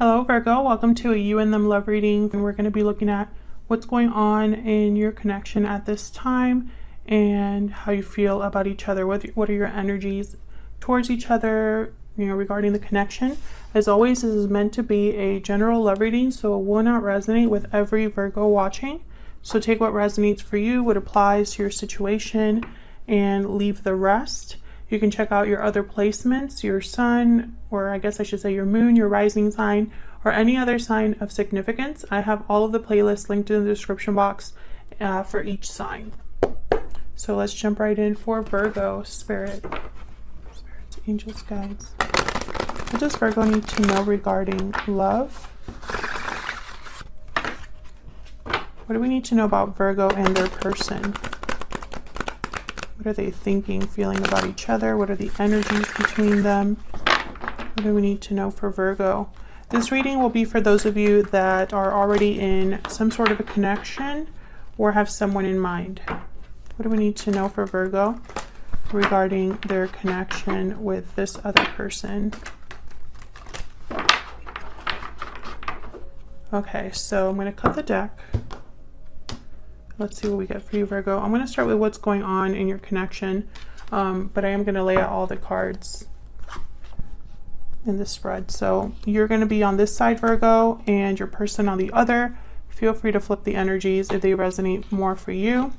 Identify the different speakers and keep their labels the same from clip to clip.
Speaker 1: Hello Virgo, welcome to a You and Them love reading, and we're going to be looking at what's going on in your connection at this time and how you feel about each other. What are your energies towards each other, regarding the connection. As always, this is meant to be a general love reading, so it will not resonate with every Virgo watching. So take what resonates for you, what applies to your situation, and leave the rest. You can check out your other placements, your sun, or I guess I should say your moon, your rising sign, or any other sign of significance. I have all of the playlists linked in the description box for each sign. So let's jump right in for Virgo. Spirits, angels, guides. What does Virgo need to know regarding love? What do we need to know about Virgo and their person? What are they thinking, feeling about each other? What are the energies between them? What do we need to know for Virgo? This reading will be for those of you that are already in some sort of a connection or have someone in mind. What do we need to know for Virgo regarding their connection with this other person? Okay, so I'm going to cut the deck. Let's see what we get for you, Virgo. I'm going to start with what's going on in your connection, but I am going to lay out all the cards in the spread. So you're going to be on this side, Virgo, and your person on the other. Feel free to flip the energies if they resonate more for you.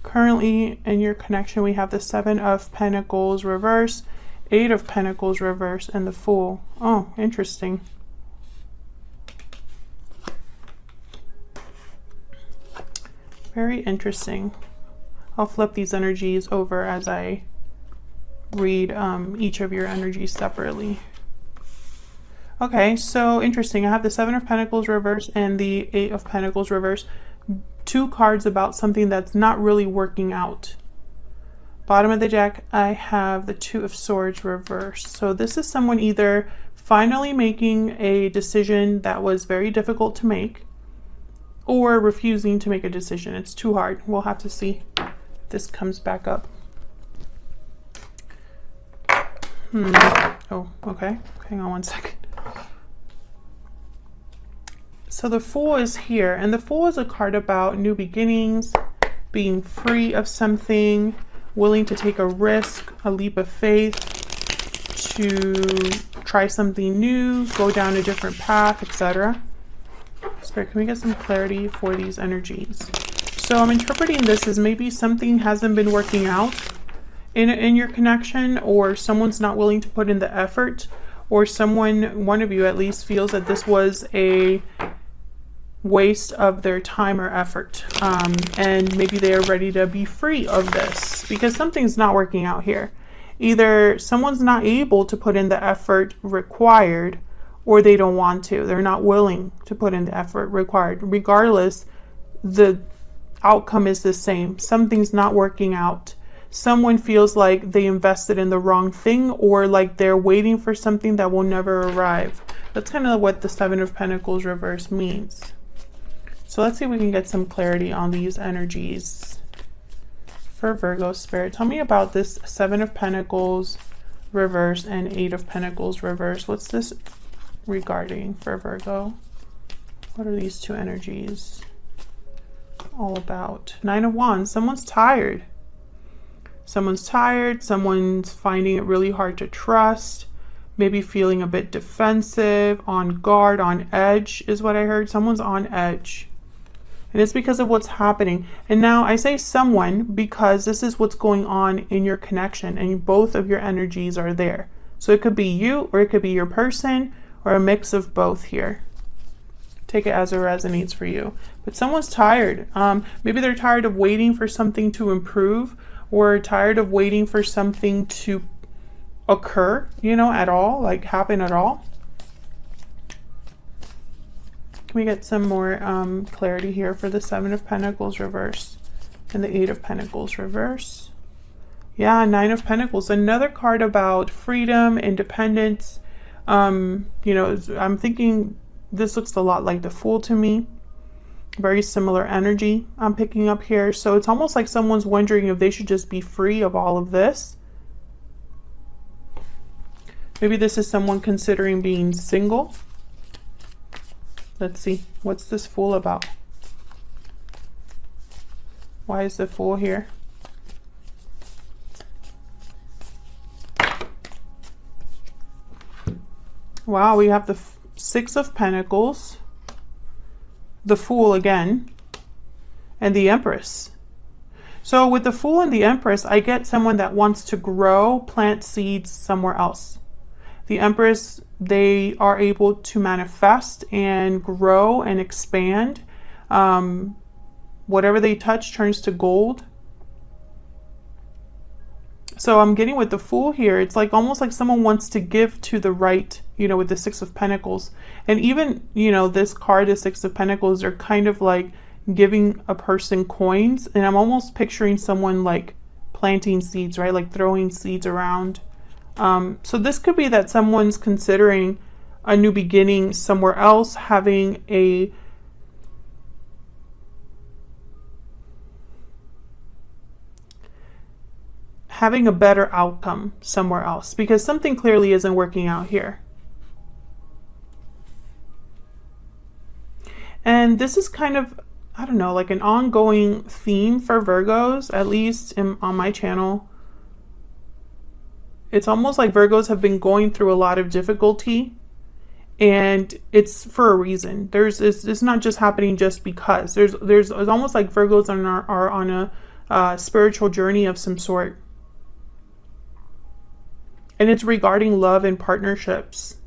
Speaker 1: Currently, in your connection, we have the Seven of Pentacles reverse, Eight of Pentacles reverse, and the Fool. Oh, interesting. Very interesting. I'll flip these energies over as I read each of your energies separately. Okay, so interesting. I have the Seven of Pentacles reverse and the Eight of Pentacles reverse. Two cards about something that's not really working out. Bottom of the deck, I have the Two of Swords reverse. So this is someone either finally making a decision that was very difficult to make, or refusing to make a decision. It's too hard. We'll have to see if this comes back up. Oh, okay. Hang on one second. So the Fool is here, and the Fool is a card about new beginnings, being free of something, willing to take a risk, a leap of faith, to try something new, go down a different path, etc. Spirit, can we get some clarity for these energies? So I'm interpreting this as maybe something hasn't been working out in your connection, or someone's not willing to put in the effort, or one of you at least, feels that this was a waste of their time or effort. And maybe they are ready to be free of this because something's not working out here. Either someone's not able to put in the effort required, or they don't want to. They're not willing to put in the effort required. Regardless, the outcome is the same. Something's not working out. Someone feels like they invested in the wrong thing, or like they're waiting for something that will never arrive. That's kind of what the Seven of Pentacles reverse means. So let's see if we can get some clarity on these energies for Virgo Spirit. Tell me about this Seven of Pentacles reverse and Eight of Pentacles reverse. What's this regarding for Virgo? What are these two energies all about? Nine of Wands. Someone's tired. Someone's tired. Someone's finding it really hard to trust. Maybe feeling a bit defensive, on guard, on edge is what I heard. Someone's on edge. And it's because of what's happening. And now I say someone because this is what's going on in your connection, and both of your energies are there. So it could be you, or it could be your person, or a mix of both here. Take it as it resonates for you. But someone's tired. Maybe they're tired of waiting for something to improve, or tired of waiting for something to occur, at all, like happen at all. Can we get some more clarity here for the Seven of Pentacles reverse and the Eight of Pentacles reverse? Yeah, Nine of Pentacles. Another card about freedom, independence. I'm thinking this looks a lot like the Fool to me. Very similar energy I'm picking up here. So it's almost like someone's wondering if they should just be free of all of this. Maybe this is someone considering being single. Let's see. What's this Fool about? Why is the Fool here? Wow, we have the Six of Pentacles, the Fool again, and the Empress. So with the Fool and the Empress, I get someone that wants to grow, plant seeds somewhere else. The Empress, they are able to manifest and grow and expand. Whatever they touch turns to gold. So I'm getting with the Fool here, it's like almost like someone wants to give to the right, you know, with the Six of Pentacles. And even, you know, this card, the Six of Pentacles, are kind of like giving a person coins. And I'm almost picturing someone like planting seeds, right? Like throwing seeds around. So this could be that someone's considering a new beginning somewhere else, having a better outcome somewhere else, because something clearly isn't working out here. And this is kind of, I don't know, like an ongoing theme for Virgos, at least on my channel. It's almost like Virgos have been going through a lot of difficulty, and it's for a reason. It's not just happening just because. There's almost like Virgos are on a spiritual journey of some sort. And it's regarding love and partnerships.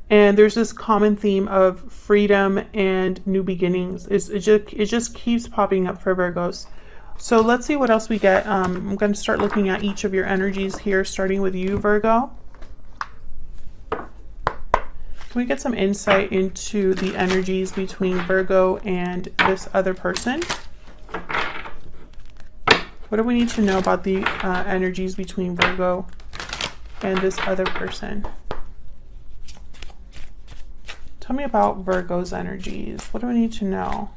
Speaker 1: And there's this common theme of freedom and new beginnings. It just keeps popping up for Virgos. So let's see what else we get. I'm going to start looking at each of your energies here, starting with you, Virgo. Can we get some insight into the energies between Virgo and this other person? What do we need to know about the energies between Virgo and this other person? Tell me about Virgo's energies. What do we need to know?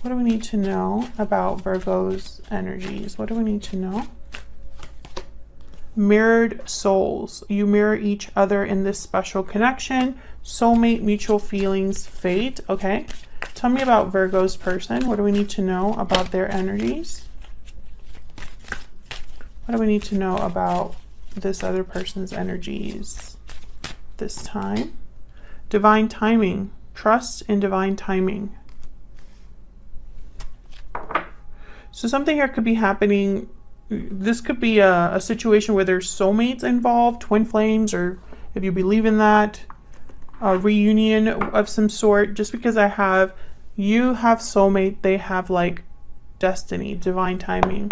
Speaker 1: What do we need to know about Virgo's energies? What do we need to know? Mirrored souls. You mirror each other in this special connection. Soulmate, mutual feelings, fate. Okay. Tell me about Virgo's person. What do we need to know about their energies? What do we need to know about this other person's energies this time? Divine timing. Trust in divine timing. So something here could be happening. This could be a situation where there's soulmates involved, twin flames, or if you believe in that, a reunion of some sort. Just because you have soulmate, they have like destiny, divine timing.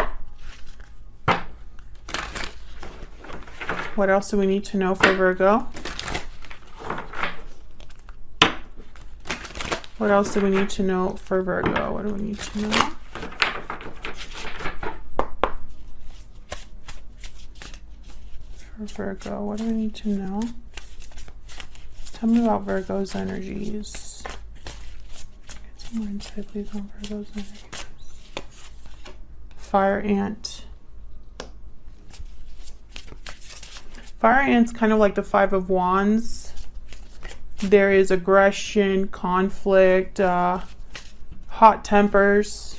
Speaker 1: What else do we need to know for Virgo? What else do we need to know for Virgo? What do we need to know? For Virgo, what do we need to know? Tell me about Virgo's energies. Get some more insight, please, on Virgo's energies. Fire ant. Fire ant's kind of like the Five of Wands. There is aggression, conflict, hot tempers.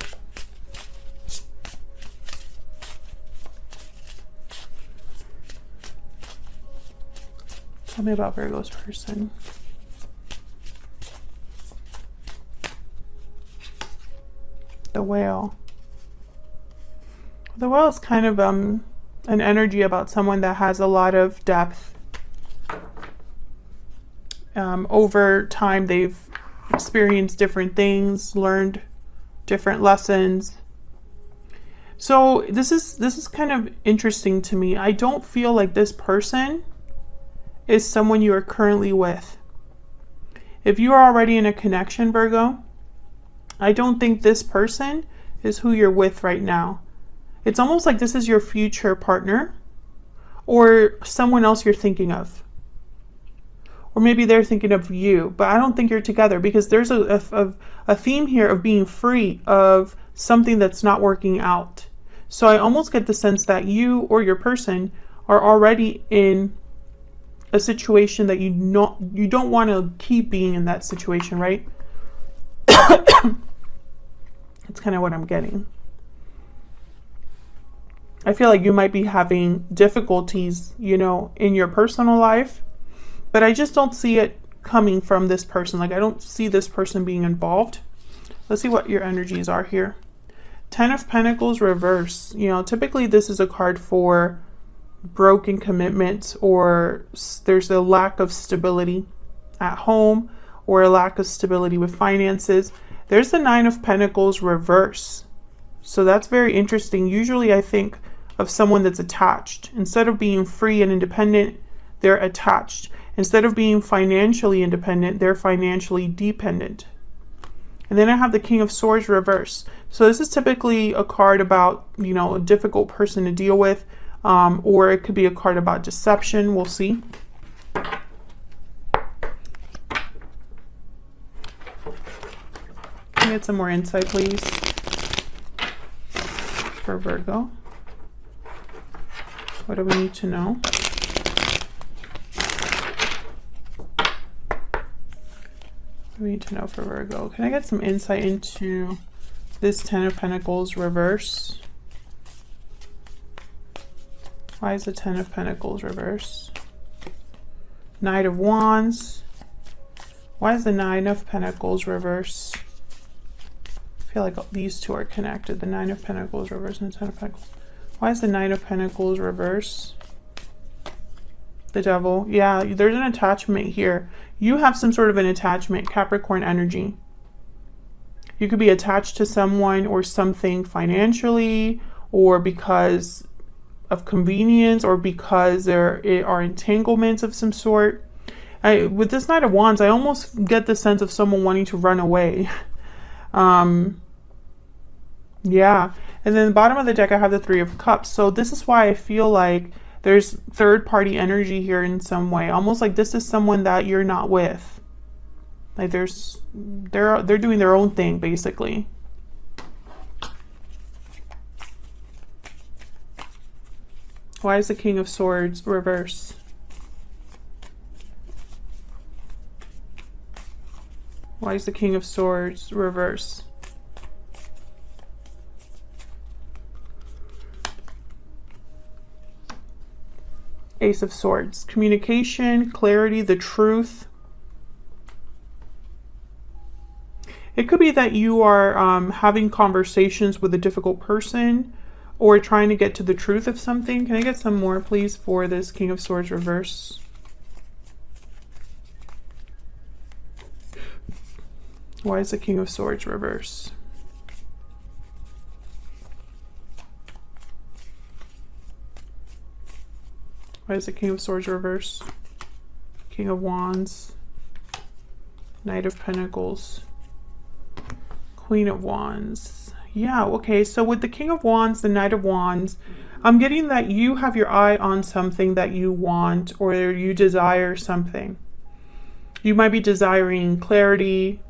Speaker 1: Tell me about Virgo's person. The Whale. The Whale is kind of an energy about someone that has a lot of depth. Over time, they've experienced different things, learned different lessons. So this is kind of interesting to me. I don't feel like this person is someone you are currently with. If you are already in a connection, Virgo, I don't think this person is who you're with right now. It's almost like this is your future partner or someone else you're thinking of. Or maybe they're thinking of you, but I don't think you're together, because there's a theme here of being free of something that's not working out. So I almost get the sense that you or your person are already in a situation that you don't want to keep being in that situation, right? That's kind of what I'm getting. I feel like you might be having difficulties, you know, in your personal life, but I just don't see it coming from this person. Like, I don't see this person being involved. Let's see what your energies are here. 10 of Pentacles reverse. You know, typically this is a card for broken commitments, or there's a lack of stability at home, or a lack of stability with finances. There's the 9 of Pentacles reverse. So that's very interesting. Usually I think of someone that's attached. Instead of being free and independent, they're attached. Instead of being financially independent, they're financially dependent. And then I have the King of Swords reverse. So this is typically a card about, you know, a difficult person to deal with, or it could be a card about deception. We'll see. Can I get some more insight, please, for Virgo? What do we need to know? What do we need to know for Virgo? Can I get some insight into this 10 of Pentacles reverse? Why is the 10 of Pentacles reverse? Knight of Wands. Why is the 9 of Pentacles reverse? I feel like these two are connected. The 9 of Pentacles reverse and the 10 of Pentacles. Why is the 9 of Pentacles reverse? The Devil. Yeah, there's an attachment here. You have some sort of an attachment, Capricorn energy. You could be attached to someone or something financially, or because of convenience, or because there are entanglements of some sort. With this Knight of Wands, I almost get the sense of someone wanting to run away. Yeah. And then the bottom of the deck, I have the 3 of Cups. So this is why I feel like there's third-party energy here in some way. Almost like this is someone that you're not with. Like they're doing their own thing, basically. Why is the King of Swords reverse? Why is the King of Swords reverse? Ace of Swords. Communication, clarity, the truth. It could be that you are having conversations with a difficult person, or trying to get to the truth of something. Can I get some more, please, for this King of Swords reverse? Why is the King of Swords reverse? Why is the King of Swords reverse? King of Wands. Knight of Pentacles. Queen of Wands. Yeah, okay, so with the King of Wands, the Knight of Wands, I'm getting that you have your eye on something that you want, or you desire something. You might be desiring clarity,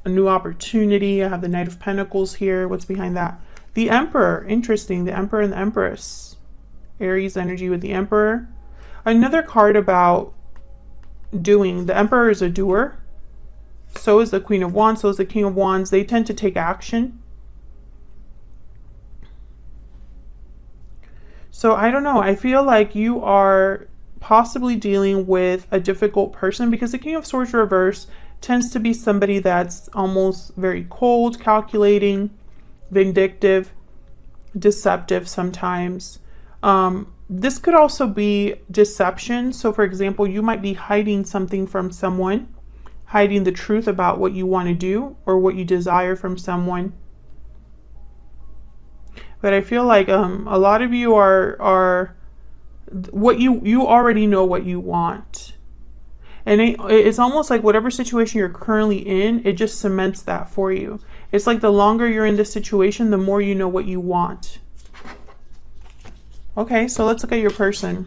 Speaker 1: a new opportunity. I have the Knight of Pentacles here. What's behind that? The Emperor. Interesting. The Emperor and the Empress. Aries energy with the Emperor. Another card about doing. The Emperor is a doer. So is the Queen of Wands. So is the King of Wands. They tend to take action. So I don't know. I feel like you are possibly dealing with a difficult person, because the King of Swords reverse tends to be somebody that's almost very cold, calculating, vindictive, deceptive sometimes. This could also be deception. So for example, you might be hiding something from someone, hiding the truth about what you want to do or what you desire from someone. But I feel like a lot of you are what you already know what you want. And it's almost like whatever situation you're currently in, it just cements that for you. It's like the longer you're in this situation, the more you know what you want. Okay, so let's look at your person.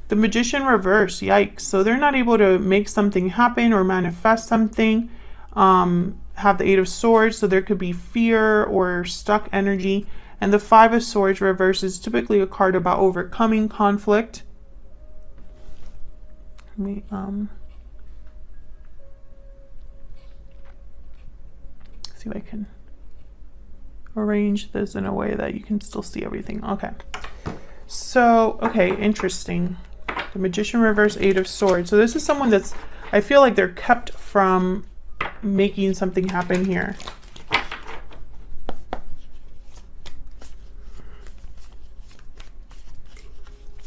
Speaker 1: The Magician reverse, yikes. So they're not able to make something happen or manifest something. Have the 8 of Swords, so there could be fear or stuck energy. And the 5 of Swords reverse is typically a card about overcoming conflict. me see if I can arrange this in a way that you can still see everything. Okay. So, okay, interesting. The Magician reverse, Eight of Swords. So this is someone that's, I feel like they're kept from making something happen here.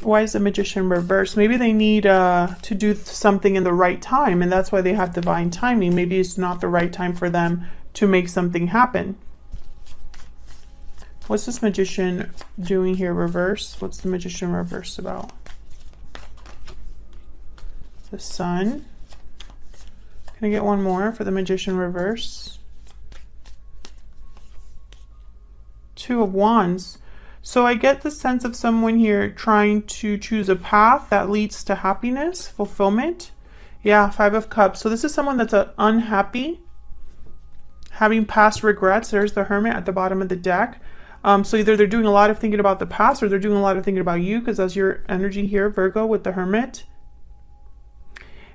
Speaker 1: Why is the Magician reversed? Maybe they need to do something in the right time, and that's why they have divine timing. Maybe it's not the right time for them to make something happen. What's this Magician doing here reverse? What's the Magician reverse about? The Sun. Can I get one more for the Magician reverse? Two of Wands. So I get the sense of someone here trying to choose a path that leads to happiness, fulfillment. Yeah, Five of Cups. So this is someone that's unhappy, having past regrets. There's the Hermit at the bottom of the deck. So either they're doing a lot of thinking about the past, or they're doing a lot of thinking about you, because that's your energy here, Virgo, with the Hermit.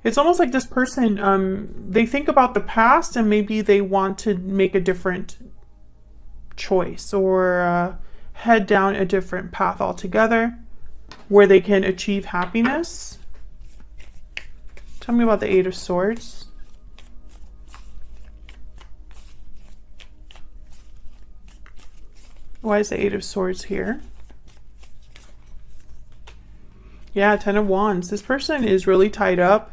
Speaker 1: It's almost like this person, they think about the past and maybe they want to make a different choice, or head down a different path altogether where they can achieve happiness. Tell me about the Eight of Swords. Why is the Eight of Swords here? Yeah, Ten of Wands. This person is really tied up.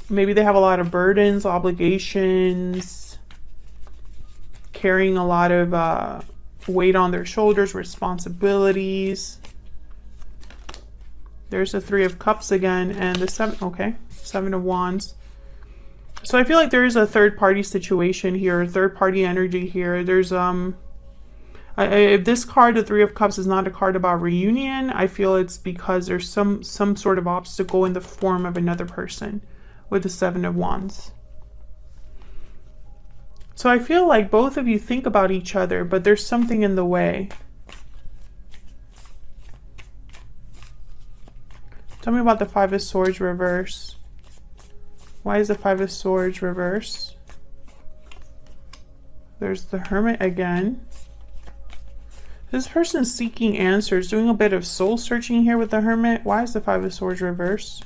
Speaker 1: Maybe they have a lot of burdens, obligations, carrying a lot of weight on their shoulders, responsibilities. There's the Three of Cups again, and the Seven of Wands. So I feel like there is a third party situation here, third party energy here. There's if this card, the Three of Cups, is not a card about reunion, I feel it's because there's some sort of obstacle in the form of another person with the Seven of Wands. So I feel like both of you think about each other, but there's something in the way. Tell me about the Five of Swords reverse. Why is the Five of Swords reverse? There's the Hermit again. This person's seeking answers, doing a bit of soul searching here with the Hermit. Why is the Five of Swords reverse?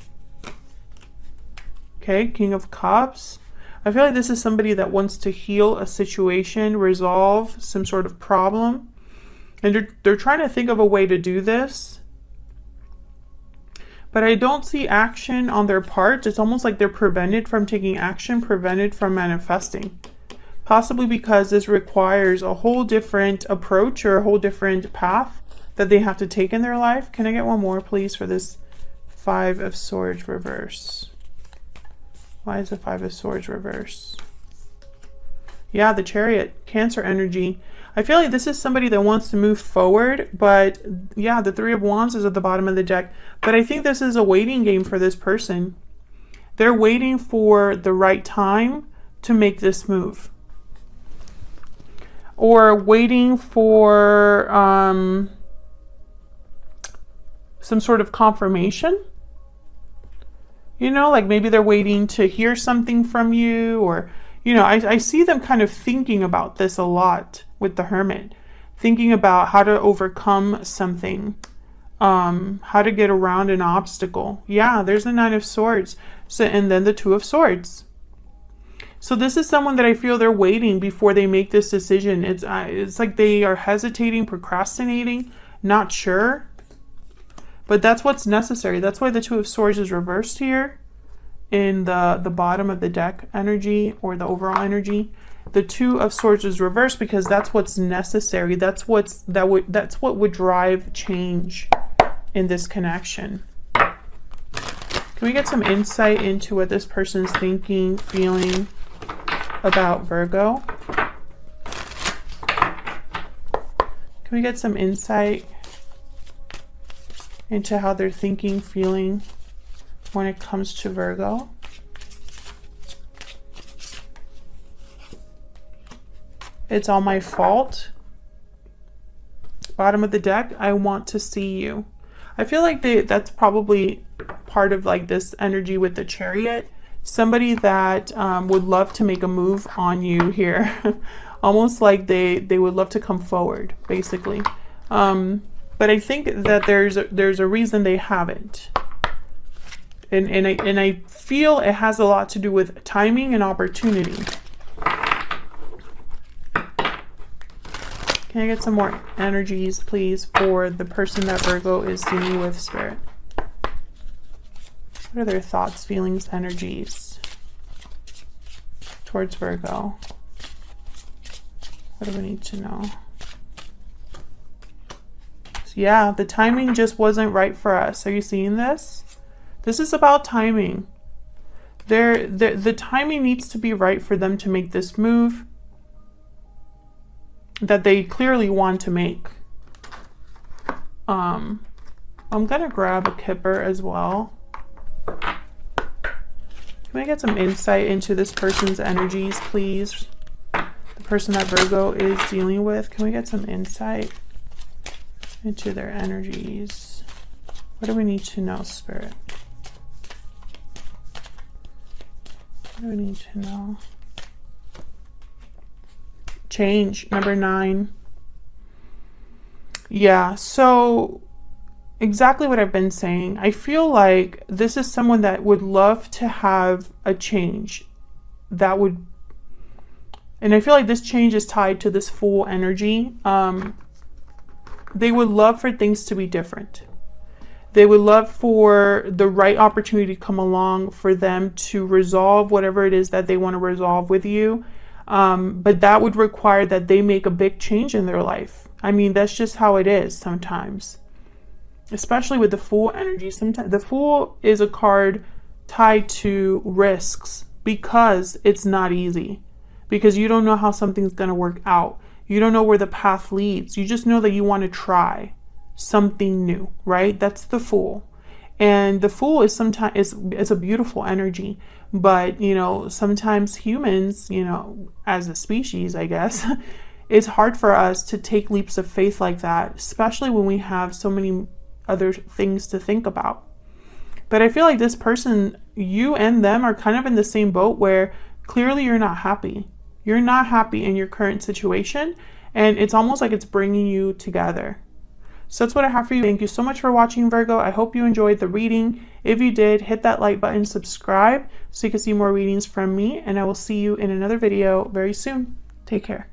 Speaker 1: Okay, King of Cups. I feel like this is somebody that wants to heal a situation, resolve some sort of problem. And they're trying to think of a way to do this. But I don't see action on their part. It's almost like they're prevented from taking action, prevented from manifesting. Possibly because this requires a whole different approach or a whole different path that they have to take in their life. Can I get one more, please, for this Five of Swords reverse? Why is the Five of Swords reverse? Yeah, the Chariot, Cancer energy. I feel like this is somebody that wants to move forward, but yeah, the Three of Wands is at the bottom of the deck. But I think this is a waiting game for this person. They're waiting for the right time to make this move. Or waiting for some sort of confirmation. You know, like maybe they're waiting to hear something from you, or, you know, I see them kind of thinking about this a lot with the Hermit. Thinking about how to overcome something, how to get around an obstacle. Yeah, there's the Nine of Swords. So, and then the Two of Swords. So this is someone that I feel they're waiting before they make this decision. It's like they are hesitating, procrastinating, not sure. But that's what's necessary. That's why the Two of Swords is reversed here in the bottom of the deck energy, or the overall energy. The Two of Swords is reversed because that's what's necessary. That's what would drive change in this connection. Can we get some insight into what this person's thinking, feeling about Virgo? Can we get some insight into how they're thinking, feeling when it comes to Virgo? It's all my fault. Bottom of the deck, I want to see you. I feel like that's probably part of like this energy with the Chariot. Somebody that would love to make a move on you here. Almost like they would love to come forward, basically. But I think that there's a reason they haven't. And I feel it has a lot to do with timing and opportunity. Can I get some more energies, please, for the person that Virgo is dealing with, Spirit? What are their thoughts, feelings, energies towards Virgo? What do we need to know? So yeah, the timing just wasn't right for us. Are you seeing this? This is about timing. The timing needs to be right for them to make this move that they clearly want to make. I'm gonna grab a Kipper as well. Can I get some insight into this person's energies, please? The person that Virgo is dealing with. Can we get some insight into their energies? What do we need to know, Spirit? What do we need to know? Change, number 9. Yeah, so exactly what I've been saying. I feel like this is someone that would love to have a change that would, and I feel like this change is tied to this Fool energy. They would love for things to be different. They would love for the right opportunity to come along for them to resolve whatever it is that they want to resolve with you. But that would require that they make a big change in their life. I mean, that's just how it is sometimes. Especially with the Fool energy. Sometimes the Fool is a card tied to risks because it's not easy. Because you don't know how something's going to work out. You don't know where the path leads. You just know that you want to try something new, right? That's the Fool. And the Fool is sometimes it's a beautiful energy, but you know, sometimes humans, you know, as a species, I guess, it's hard for us to take leaps of faith like that, especially when we have so many other things to think about. But I feel like this person, you and them are kind of in the same boat where clearly you're not happy. You're not happy in your current situation, and it's almost like it's bringing you together. So that's what I have for you. Thank you so much for watching, Virgo. I hope you enjoyed the reading. If you did, hit that like button, subscribe so you can see more readings from me, and I will see you in another video very soon. Take care.